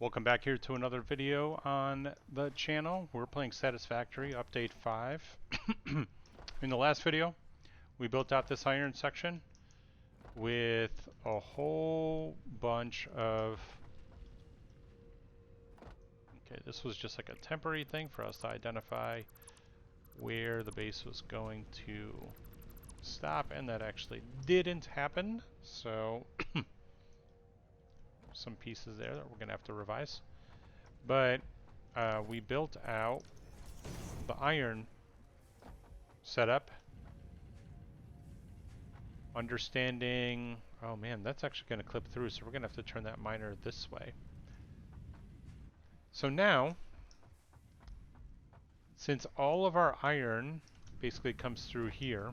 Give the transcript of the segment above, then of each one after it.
Welcome back here to another video on the channel. We're playing Satisfactory Update 5. In the last video, we built out this iron section with a whole bunch of... Okay, this was just like a temporary thing for us to identify where the base was going to stop, and that actually didn't happen. So, some pieces there that we're going to have to revise. But we built out the iron setup, understanding, oh man, that's actually going to clip through, so we're going to have to turn that miner this way. So now, since all of our iron basically comes through here,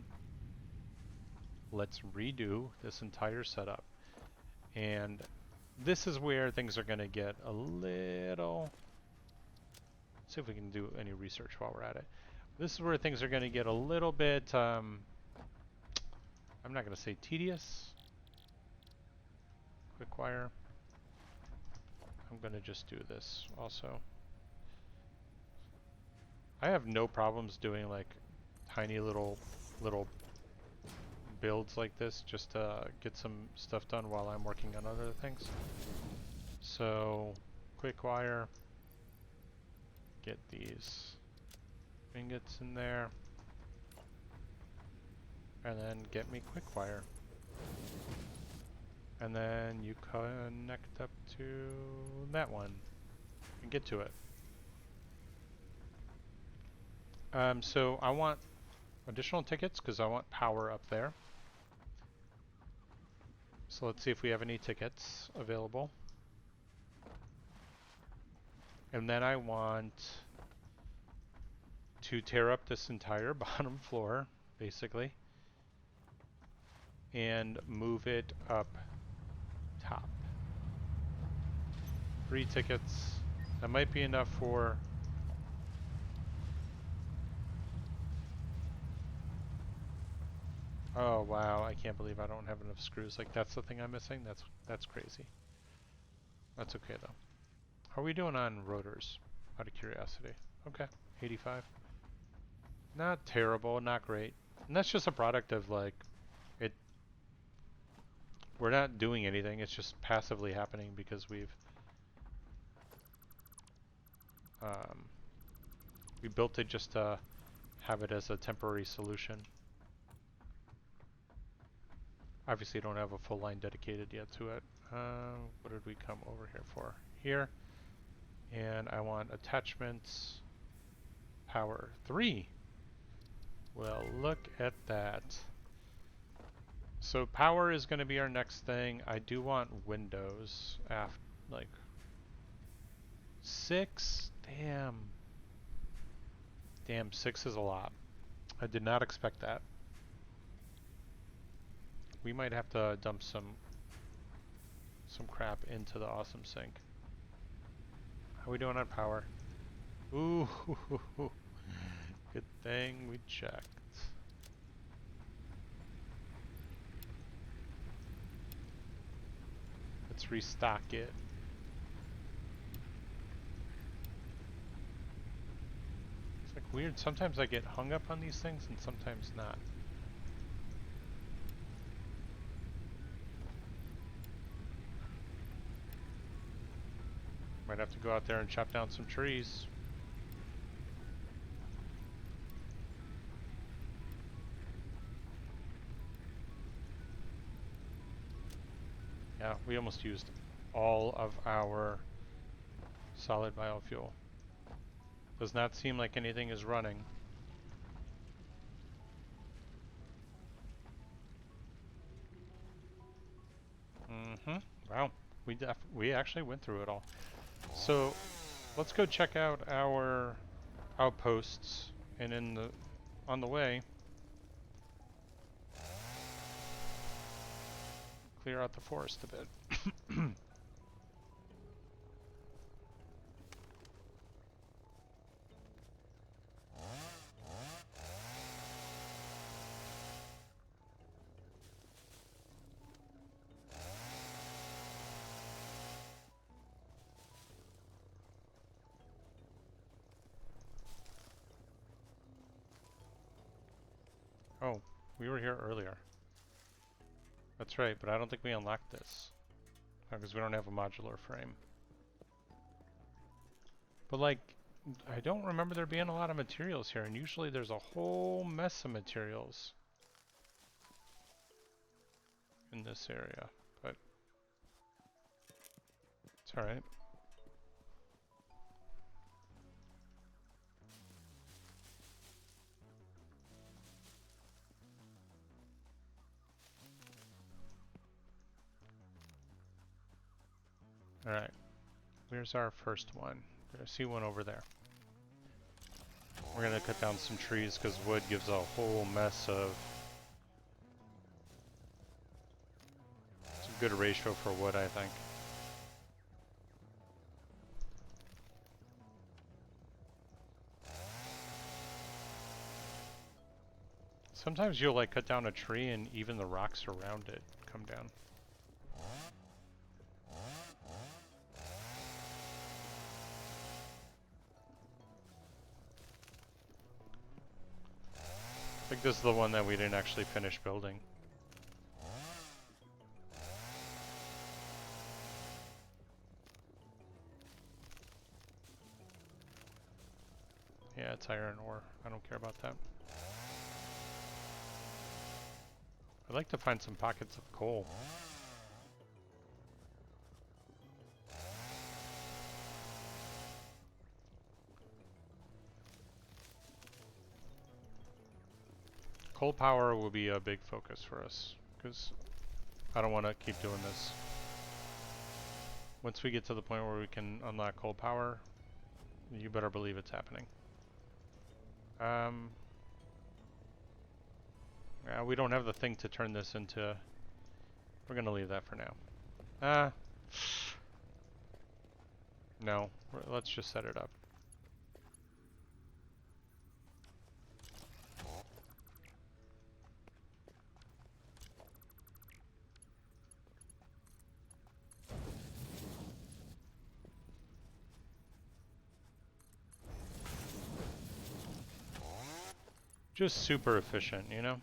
let's redo this entire setup. And this is where things are going to get a little... see if we can do any research while we're at it. This is where things are going to get a little bit, I'm not going to say tedious. Quick wire. I'm going to just do this also. I have no problems doing like tiny little builds like this just to get some stuff done while I'm working on other things. So, quick wire. Get these ingots in there. And then get me quick wire. And then you connect up to that one and get to it. So I want additional tickets because I want power up there. So let's see if we have any tickets available. And then I want to tear up this entire bottom floor, basically, and move it up top. 3 tickets. That might be enough for... Oh wow, I can't believe I don't have enough screws. Like, that's the thing I'm missing? That's crazy. That's okay though. How are we doing on rotors? Out of curiosity. Okay, 85. Not terrible, not great. And that's just a product of like, we're not doing anything, it's just passively happening because we built it just to have it as a temporary solution. Obviously, don't have a full line dedicated yet to it. What did we come over here for? Here. And I want attachments, power 3. Well, look at that. So power is going to be our next thing. I do want windows after, like, 6? Damn. Damn, 6 is a lot. I did not expect that. We might have to dump some crap into the awesome sink. How are we doing on power? Ooh, good thing we checked. Let's restock it. It's like weird, sometimes I get hung up on these things and sometimes not. Might have to go out there and chop down some trees. Yeah, we almost used all of our solid biofuel. Does not seem like anything is running. Wow, we actually went through it all. So let's go check out our outposts, and on the way, clear out the forest a bit. Oh, we were here earlier. That's right, but I don't think we unlocked this. Because we don't have a modular frame. But like, I don't remember there being a lot of materials here, and usually there's a whole mess of materials in this area, but it's alright. Alright, where's our first one? I see one over there. We're gonna cut down some trees because wood gives a whole mess of... It's a good ratio for wood, I think. Sometimes you'll like cut down a tree and even the rocks around it come down. I think this is the one that we didn't actually finish building. Yeah, it's iron ore. I don't care about that. I'd like to find some pockets of coal. Coal power will be a big focus for us, because I don't want to keep doing this. Once we get to the point where we can unlock coal power, you better believe it's happening. Yeah, we don't have the thing to turn this into... We're going to leave that for now. No, let's just set it up. Just super efficient, you know?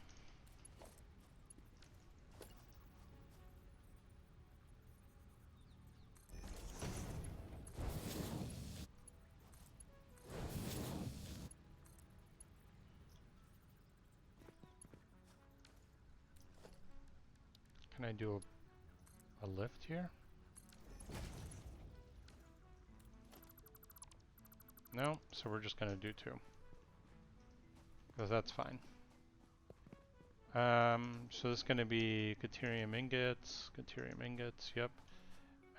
Can I do a lift here? No, so we're just gonna do 2. Because that's fine. So this is gonna be Caterium ingots, yep.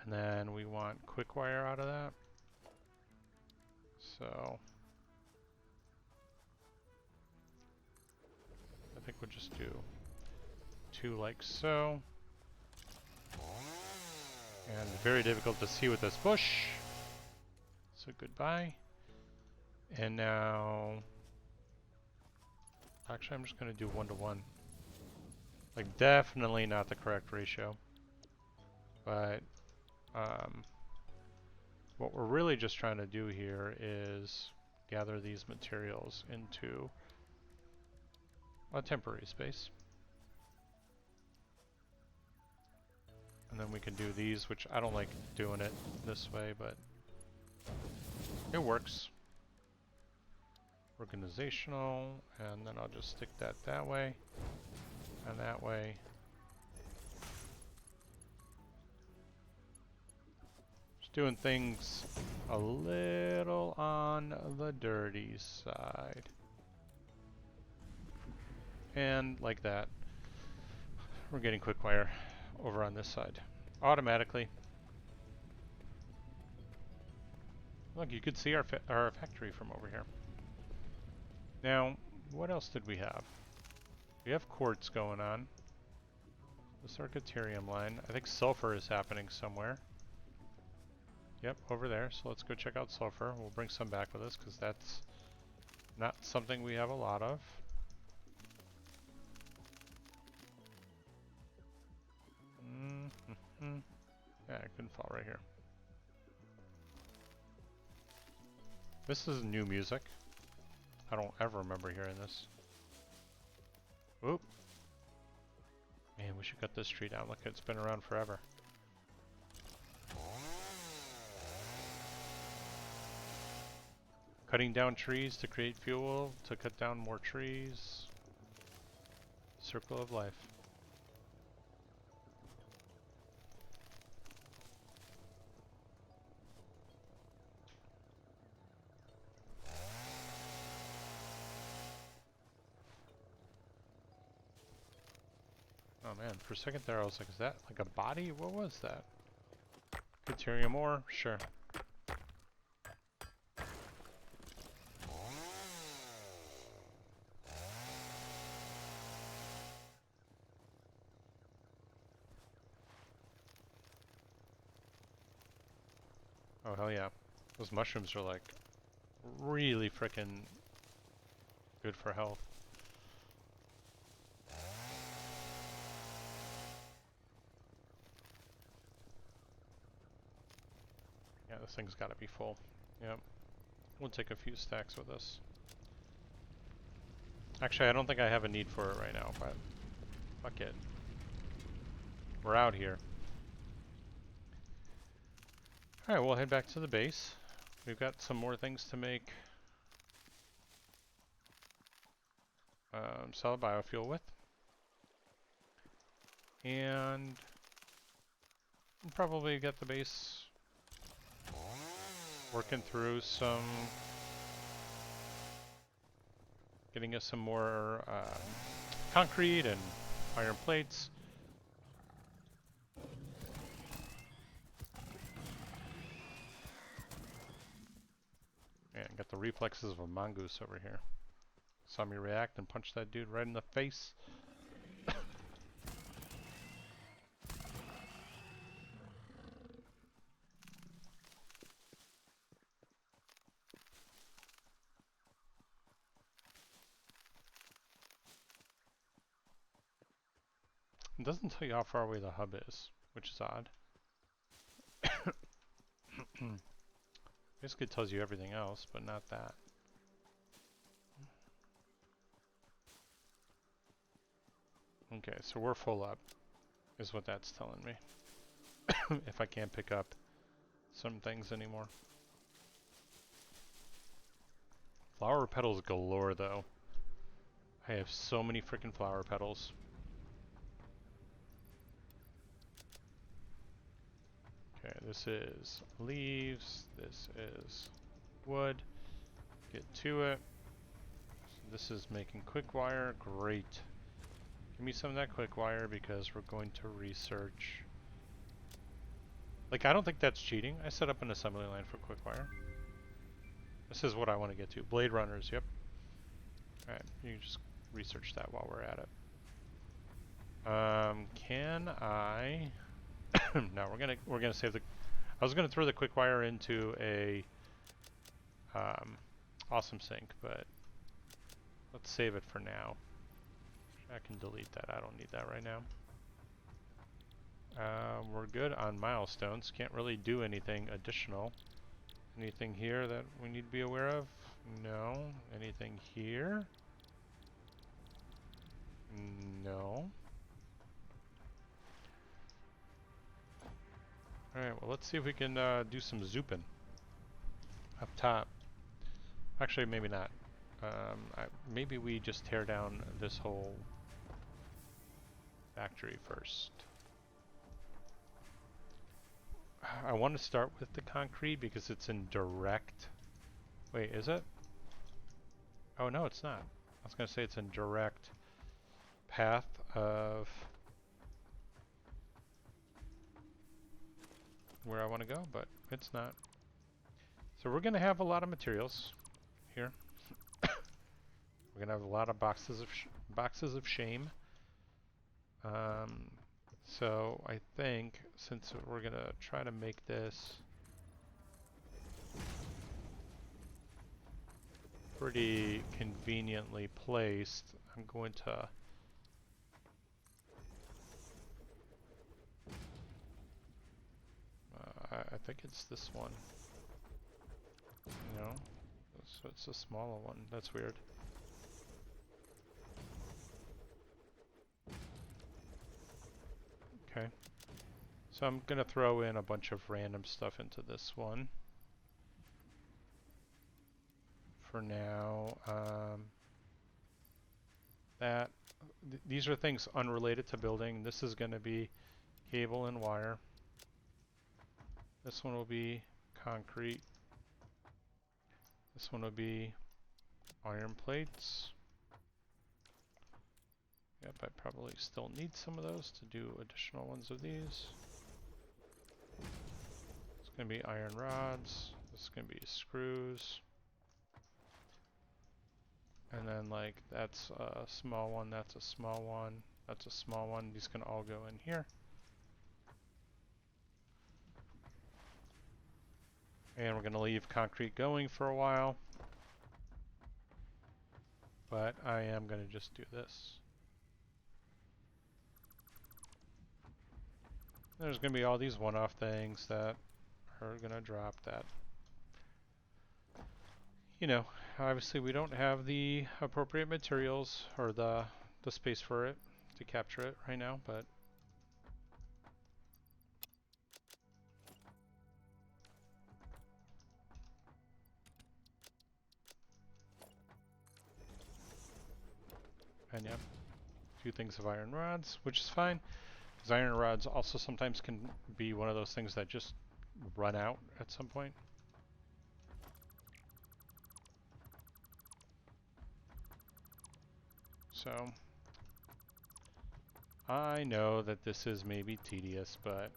And then we want quick wire out of that. So I think we'll just do 2 like so. And very difficult to see with this bush. So goodbye. And now, actually I'm just gonna do 1-to-1. Like definitely not the correct ratio. But what we're really just trying to do here is gather these materials into a temporary space. And then we can do these, which I don't like doing it this way, but it works. Organizational, and then I'll just stick that way, and that way. Just doing things a little on the dirty side. And like that. We're getting quick wire over on this side automatically. Look, you could see our factory from over here. Now, what else did we have? We have quartz going on. This is our Caterium line. I think sulfur is happening somewhere. Yep, over there. So let's go check out sulfur. We'll bring some back with us because that's not something we have a lot of. Yeah, it couldn't fall right here. This is new music. I don't ever remember hearing this. Oop. Man, we should cut this tree down. Look, it's been around forever. Cutting down trees to create fuel, to cut down more trees. Circle of life. Oh man, for a second there I was like, is that like a body? What was that? Deuterium ore? Sure. Oh hell yeah. Those mushrooms are like really frickin' good for health. Yeah, this thing's gotta be full. Yep. We'll take a few stacks with us. Actually, I don't think I have a need for it right now, but fuck it. We're out here. Alright, we'll head back to the base. We've got some more things to make solid biofuel with. And we'll probably get the base working through some, getting us some more concrete and iron plates. And got the reflexes of a mongoose over here. Saw me react and punch that dude right in the face. It doesn't tell you how far away the hub is, which is odd. Basically tells you everything else, but not that. Okay, so we're full up, is what that's telling me. If I can't pick up some things anymore. Flower petals galore, though. I have so many freaking flower petals. Okay, this is leaves, this is wood. Get to it. So this is making quick wire, great. Give me some of that quick wire because we're going to research. Like, I don't think that's cheating. I set up an assembly line for quick wire. This is what I want to get to. Blade runners, yep. Alright, you can just research that while we're at it. Can I no, we're gonna save the I was gonna throw the quick wire into a awesome sink, but let's save it for now. I can delete that. I don't need that right now. We're good on milestones. Can't really do anything additional. Anything here that we need to be aware of? No. Anything here? No. Alright, well let's see if we can do some zooping up top. Actually, maybe not. Maybe we just tear down this whole factory first. I want to start with the concrete because it's in direct... Wait, is it? Oh no, it's not. I was going to say it's in direct path of where I want to go, but it's not. So we're going to have a lot of materials here. We're going to have a lot of boxes of shame. So I think since we're going to try to make this pretty conveniently placed, I'm going to I think it's this one. No, so it's a smaller one. That's weird. So I'm going to throw in a bunch of random stuff into this one. For now, these are things unrelated to building. This is going to be cable and wire. This one will be concrete. This one will be iron plates. Yep, I probably still need some of those to do additional ones of these. It's going to be iron rods. This is going to be screws. And then like that's a small one, that's a small one, that's a small one. These can all go in here. And we're going to leave concrete going for a while. But I am going to just do this. There's going to be all these one-off things that are going to drop that. You know, obviously we don't have the appropriate materials or the space for it to capture it right now, but and yeah, a few things of iron rods, which is fine, because iron rods also sometimes can be one of those things that just run out at some point. So I know that this is maybe tedious, but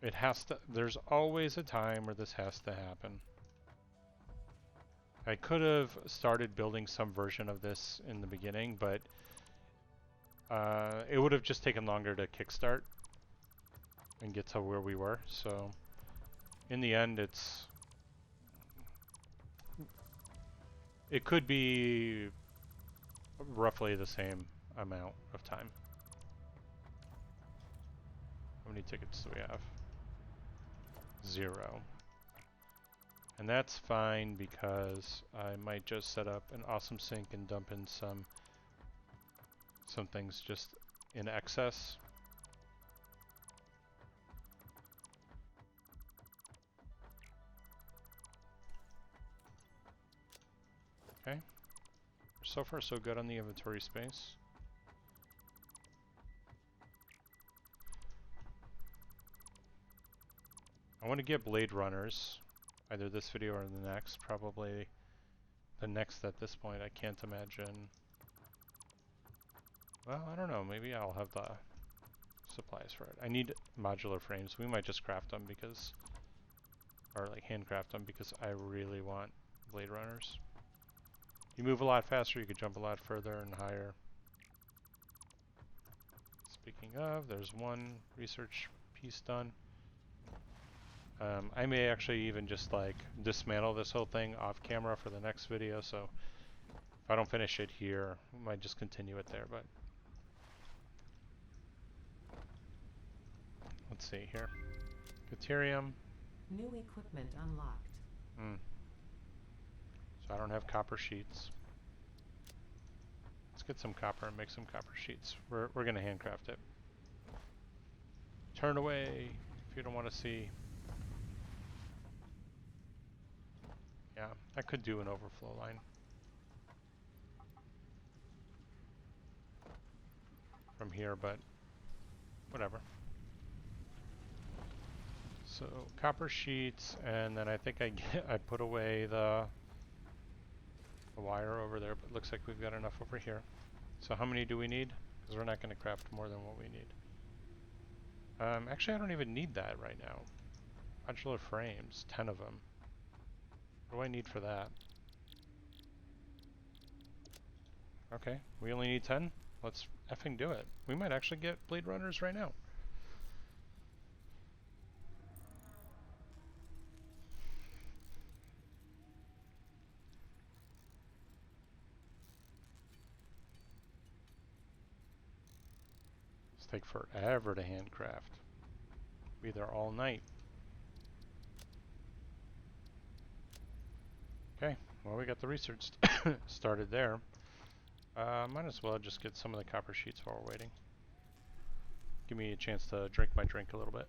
it has to, there's always a time where this has to happen. I could have started building some version of this in the beginning, but it would have just taken longer to kickstart and get to where we were. So in the end, it could be roughly the same amount of time. How many tickets do we have? 0. And that's fine because I might just set up an awesome sink and dump in some things just in excess. Okay. So far so good on the inventory space. I want to get blade runners, either this video or the next. Probably the next at this point. I can't imagine. Well, I don't know. Maybe I'll have the supplies for it. I need modular frames. We might just craft them because, or like handcraft them because I really want blade runners. You move a lot faster, you could jump a lot further and higher. Speaking of, there's one research piece done. I may actually even just like dismantle this whole thing off camera for the next video, so if I don't finish it here, we might just continue it there, but let's see here. Deuterium. New equipment unlocked. So I don't have copper sheets. Let's get some copper and make some copper sheets. We're gonna handcraft it. Turn away if you don't want to see. Yeah, I could do an overflow line from here, but whatever. So copper sheets, and then I think I put away the wire over there, but it looks like we've got enough over here. So how many do we need? Because we're not going to craft more than what we need. Actually, I don't even need that right now. Modular frames, 10 of them. What do I need for that? Okay, we only need 10? Let's effing do it. We might actually get blade runners right now. It's take forever to handcraft. Be there all night. Okay, well we got the research started there. Might as well just get some of the copper sheets while we're waiting. Give me a chance to drink my drink a little bit.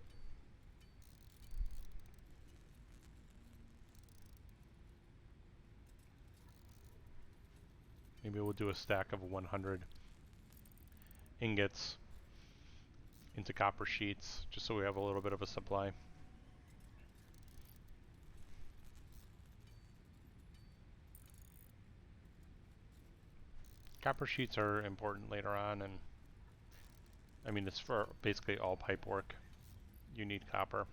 Maybe we'll do a stack of 100 ingots into copper sheets, just so we have a little bit of a supply. Copper sheets are important later on, and I mean, it's for basically all pipe work. You need copper.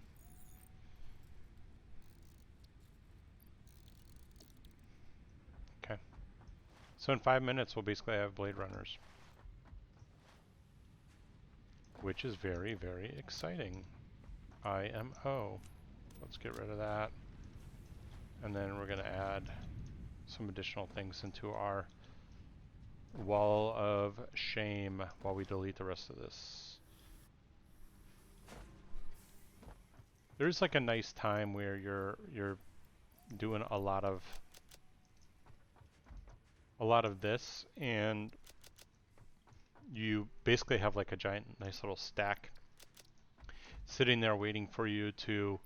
Okay. So in 5 minutes, we'll basically have blade runners, which is very, very exciting. IMO. Let's get rid of that. And then we're going to add some additional things into our wall of shame while we delete the rest of this. There's like a nice time where you're doing a lot of this, and you basically have like a giant nice little stack sitting there waiting for you to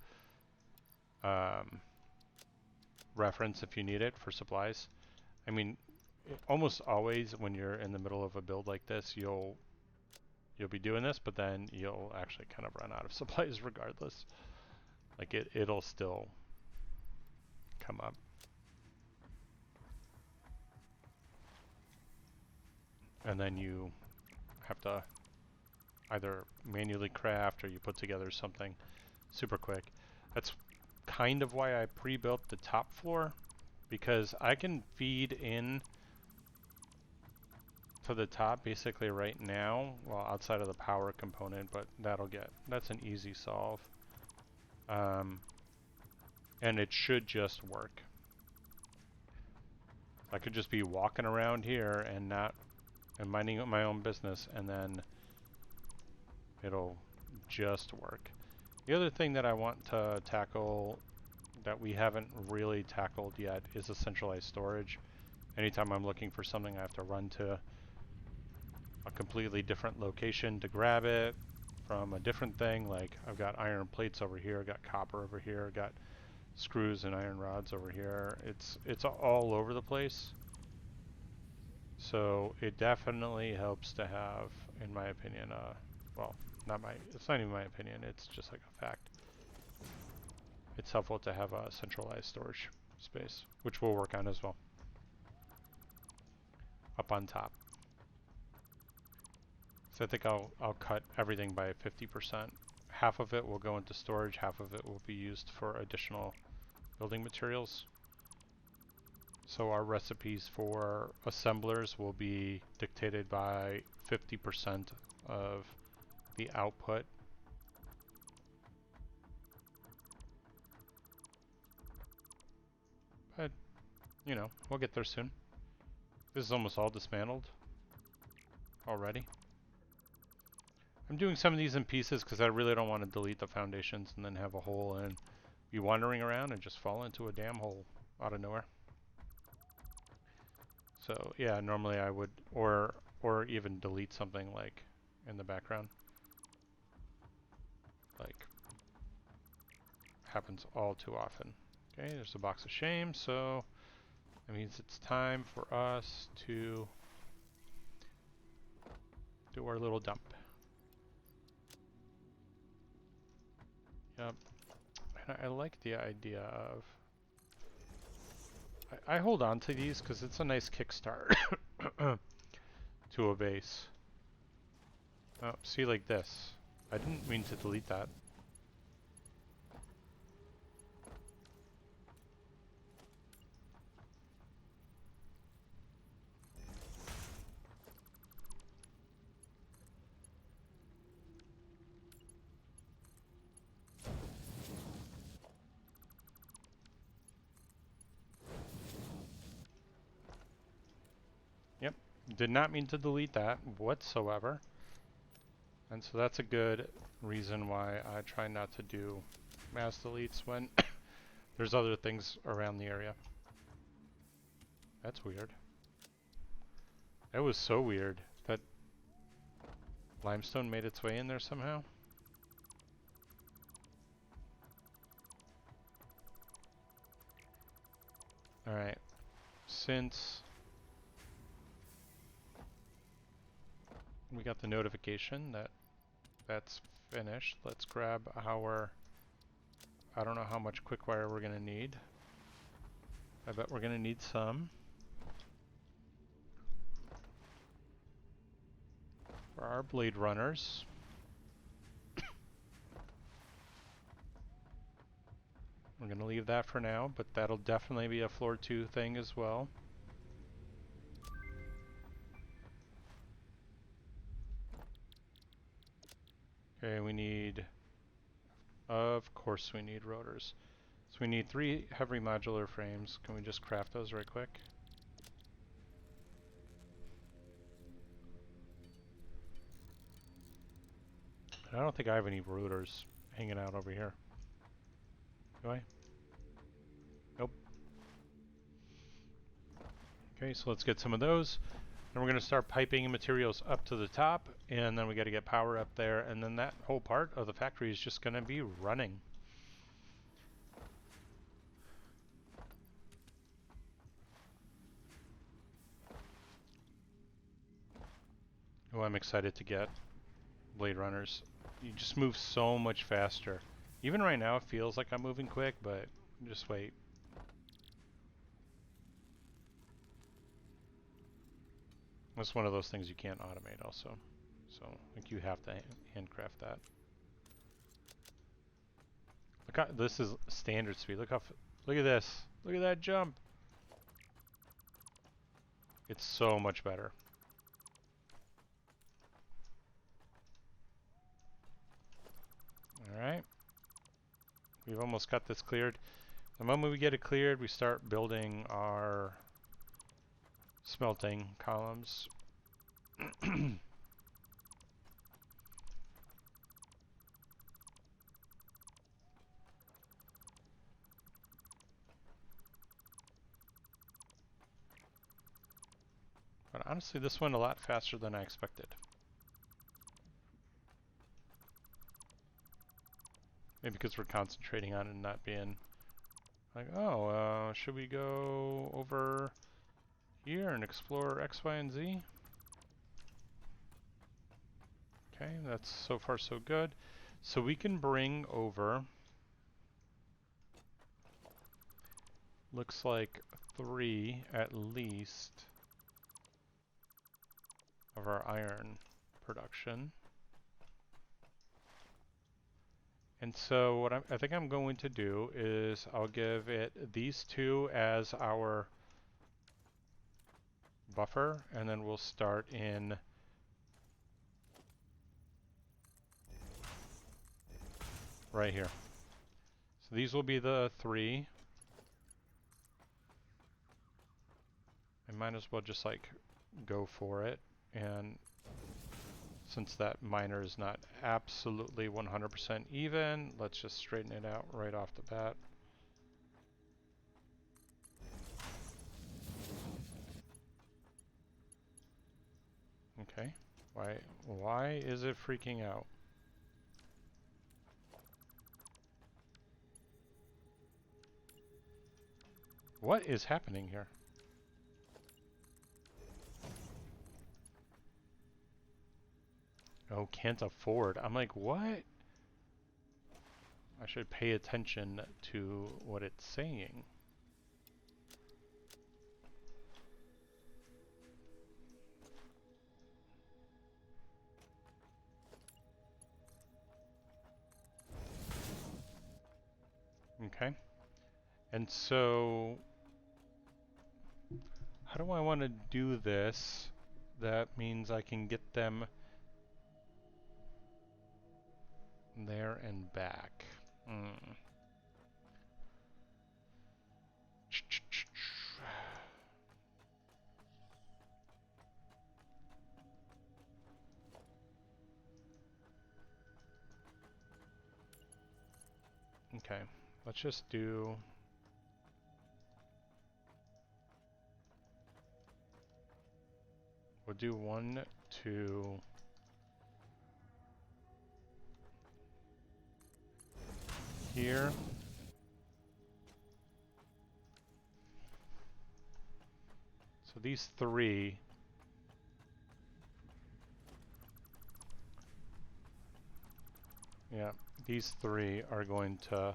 reference if you need it for supplies. I mean, almost always when you're in the middle of a build like this, you'll be doing this, but then you'll actually kind of run out of supplies regardless. Like it'll still come up. And then you have to either manually craft or you put together something super quick. That's kind of why I pre-built the top floor, because I can feed in to the top basically right now, well, outside of the power component, but that's an easy solve. And it should just work. I could just be walking around here and minding my own business, and then it'll just work. The other thing that I want to tackle that we haven't really tackled yet is a centralized storage. Anytime I'm looking for something, I have to run to a completely different location to grab it from a different thing. Like I've got iron plates over here, I've got copper over here, I've got screws and iron rods over here. It's all over the place. So it definitely helps to have, in my opinion, well, it's not even my opinion, it's just like a fact. It's helpful to have a centralized storage space, which we'll work on as well. Up on top. So I think I'll cut everything by 50%. Half of it will go into storage, half of it will be used for additional building materials. So our recipes for assemblers will be dictated by 50% of the output. But, you know, we'll get there soon. This is almost all dismantled already. I'm doing some of these in pieces because I really don't want to delete the foundations and then have a hole and be wandering around and just fall into a damn hole out of nowhere. So yeah, normally I would, or even delete something like in the background. Like, happens all too often. Okay, there's a box of shame, so that means it's time for us to do our little dump. Yep, and I like the idea of, I hold on to these because it's a nice kickstart to a base. Oh, see, like this. I didn't mean to delete that. Yep, did not mean to delete that whatsoever. And so that's a good reason why I try not to do mass deletes when there's other things around the area. That's weird. That was so weird. That limestone made its way in there somehow. Alright, since we got the notification that that's finished. Let's grab our, I don't know how much quick wire we're going to need. I bet we're going to need some. For our blade runners. We're going to leave that for now, but that'll definitely be a floor 2 thing as well. Okay, we need, of course we need rotors. So we need 3 heavy modular frames. Can we just craft those right quick? I don't think I have any rotors hanging out over here. Do I? Nope. Okay, so let's get some of those. And we're going to start piping materials up to the top, and then we got to get power up there, and then that whole part of the factory is just going to be running. Oh, I'm excited to get Blade Runners. You just move so much faster. Even right now it feels like I'm moving quick, but just wait. It's one of those things you can't automate also. So I think you have to handcraft that. Look how, this is standard speed. Look how, look at this. Look at that jump. It's so much better. Alright. We've almost got this cleared. The moment we get it cleared, we start building our smelting columns. But honestly, this went a lot faster than I expected. Maybe because we're concentrating on it and not being like, oh, should we go over here and explore X, Y, and Z? Okay, that's so far so good. So we can bring over, looks like 3 at least of our iron production. And so what I think I'm going to do is I'll give it these 2 as our buffer, and then we'll start in right here. So these will be the 3. I might as well just like go for it, and since that miner is not absolutely 100% even, let's just straighten it out right off the bat. Okay, why is it freaking out? What is happening here? Oh, can't afford. I'm like, what? I should pay attention to what it's saying. Okay. And so, how do I want to do this? That means I can get them there and back. Okay, let's just do... We'll do 1, 2... here. So these 3 Yeah, these three are going to...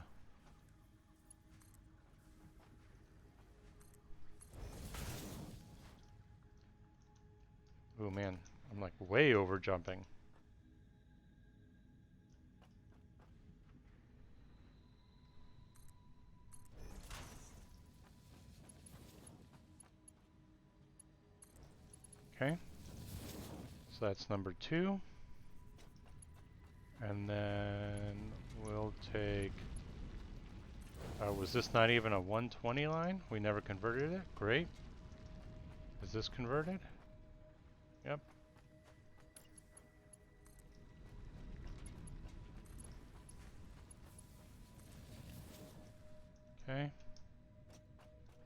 Oh man, I'm like way over jumping. Okay, so that's number 2. And then we'll take... was this not even a 120 line? We never converted it? Great. Is this converted? Yep. Okay.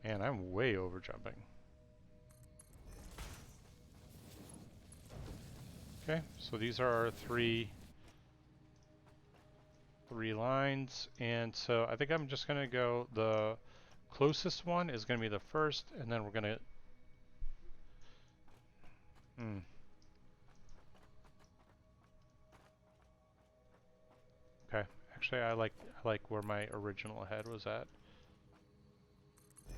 And I'm way over jumping. Okay, so these are our three lines, and so I think I'm just gonna go, the closest one is gonna be the first, and then we're gonna okay. Actually, I like where my original head was at.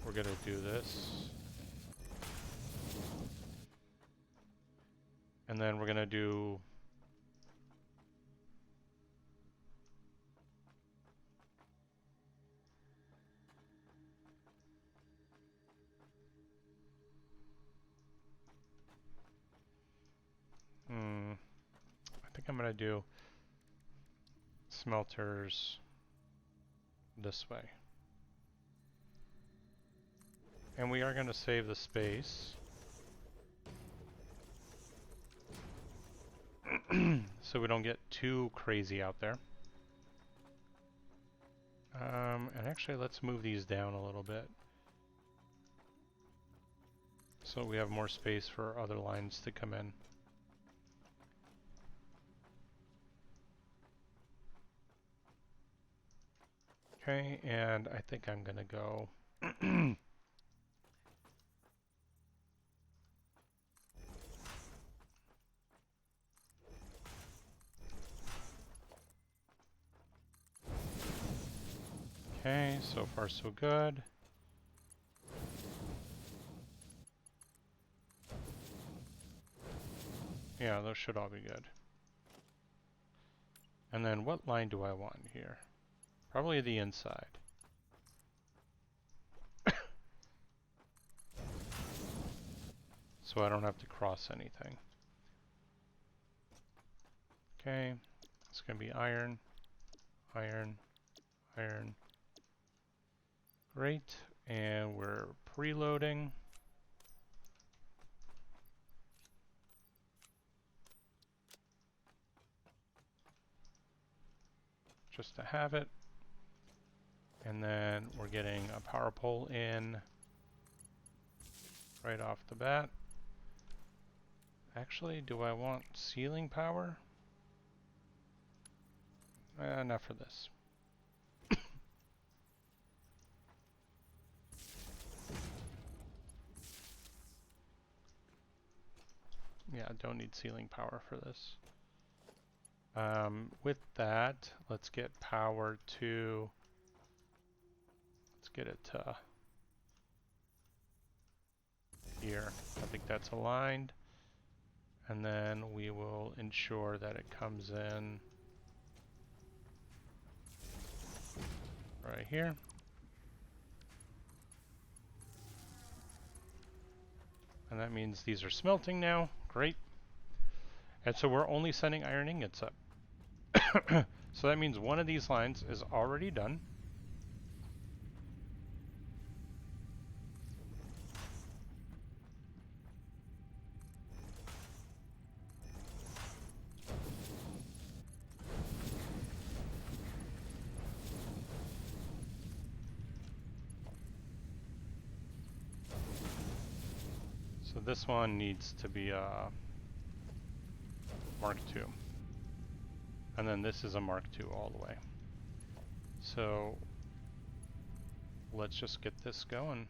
We're gonna do this, and then we're gonna do I think I'm gonna do smelters this way. And we are gonna save the space. So we don't get too crazy out there. And actually, let's move these down a little bit, so we have more space for other lines to come in. Okay, and I think I'm gonna go okay, so far so good. Yeah, those should all be good. And then what line do I want here? Probably the inside. So I don't have to cross anything. Okay, it's gonna be iron, iron, iron. Great, and we're preloading. Just to have it. And then we're getting a power pole in right off the bat. Actually, do I want ceiling power? Not for this. Yeah, don't need ceiling power for this. With that, let's get power to... Let's get it to here. I think that's aligned. And then we will ensure that it comes in right here. And that means these are smelting now. Great. And so we're only sending iron ingots up. So that means one of these lines is already done. So this one needs to be Mark II. And then this is a Mark II all the way. So let's just get this going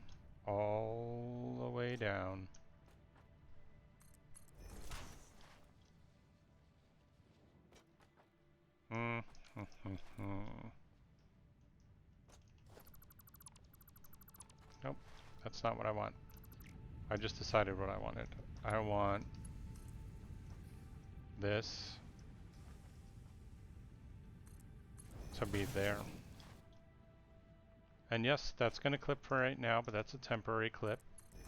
all the way down. Nope, that's not what I want. I just decided what I wanted. I want this to be there. And yes, that's going to clip for right now, but that's a temporary clip.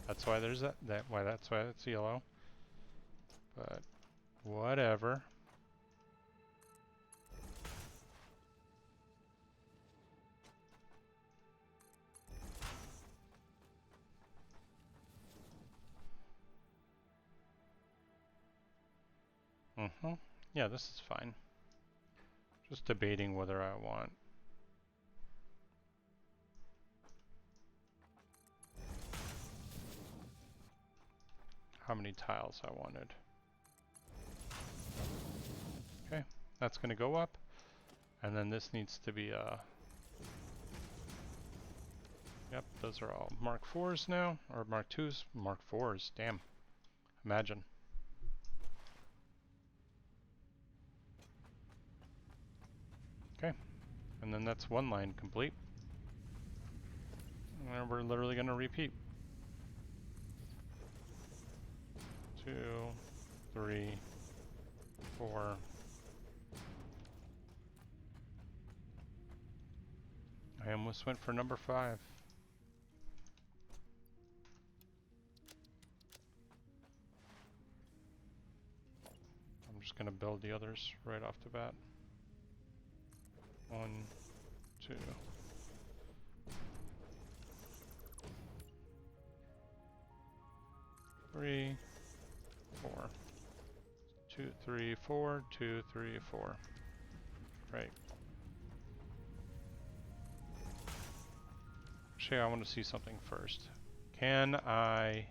That's why there's that's why it's yellow. But whatever. Yeah, this is fine. Just debating whether I want how many tiles I wanted. Okay, that's going to go up. And then this needs to be yep, those are all Mark 4s now, or Mark 2s, Mark 4s, damn. Imagine. Okay, and then that's one line complete. And we're literally going to repeat. 2, 3, 4. I almost went for number 5. I'm just going to build the others right off the bat. 1, 2. 3, 4. 2, 3, 4, 2, 3, 4. Right. Actually, I want to see something first. Can I...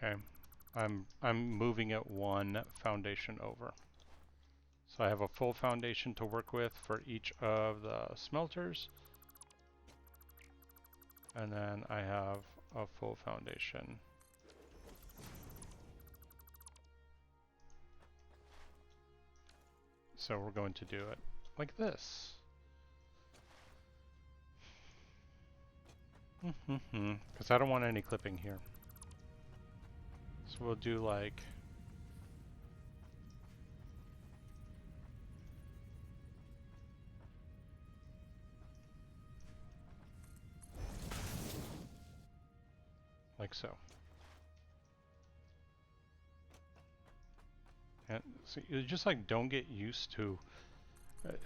Okay, I'm moving it one foundation over. So I have a full foundation to work with for each of the smelters. And then I have a full foundation. So we're going to do it like this. Because I don't want any clipping here. So we'll do like... like so. And so you just like don't get used to...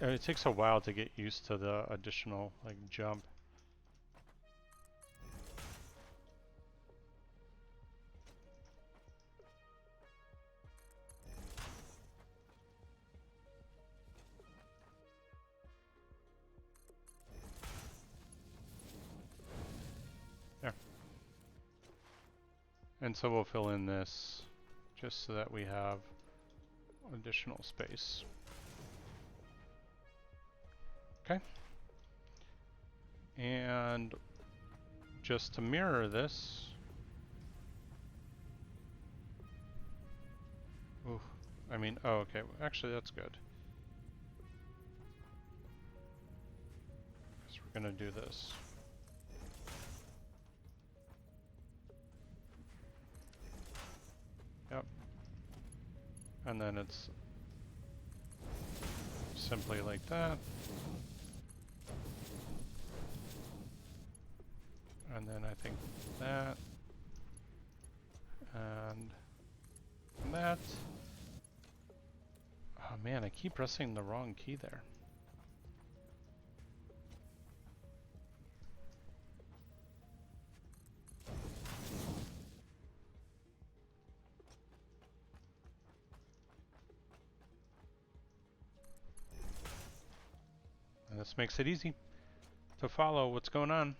it takes a while to get used to the additional like jump. There. And so we'll fill in this just so that we have additional space. Okay. And just to mirror this, ooh, I mean, oh, okay, actually that's good. Because we're gonna do this. Yep. And then it's simply like that. And then I think that. And that. Oh man, I keep pressing the wrong key there. this makes it easy to follow what's going on.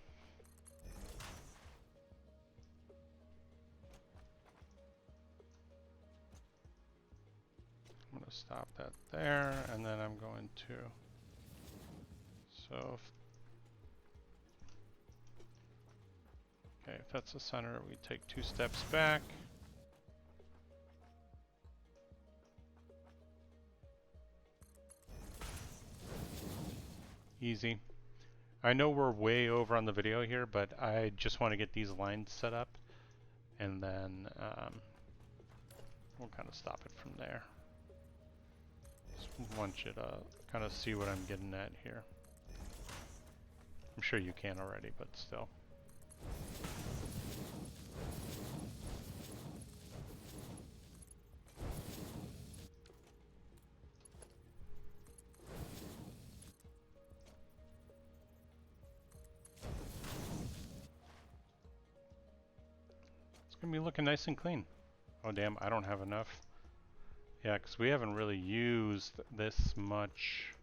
I'm going to stop that there, and then I'm going to, so, if that's the center, we take 2 steps back. Easy. I know we're way over on the video here, but I just want to get these lines set up, and then we'll kind of stop it from there. Just want you to kind of see what I'm getting at here. I'm sure you can already, but still. It's going to be looking nice and clean. Oh damn, I don't have enough. Yeah, because we haven't really used this much.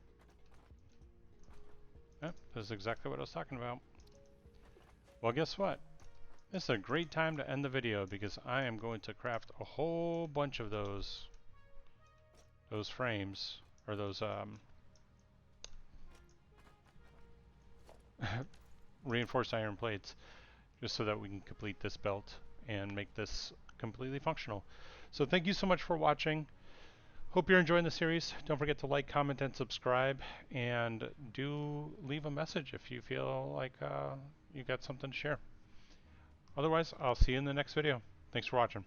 Yep, this is exactly what I was talking about. Well, guess what? This is a great time to end the video because I am going to craft a whole bunch of those frames, or those reinforced iron plates, just so that we can complete this belt and make this completely functional. So thank you so much for watching. Hope you're enjoying the series. Don't forget to like, comment, and subscribe, and do leave a message if you feel like you got something to share. Otherwise, I'll see you in the next video. Thanks for watching.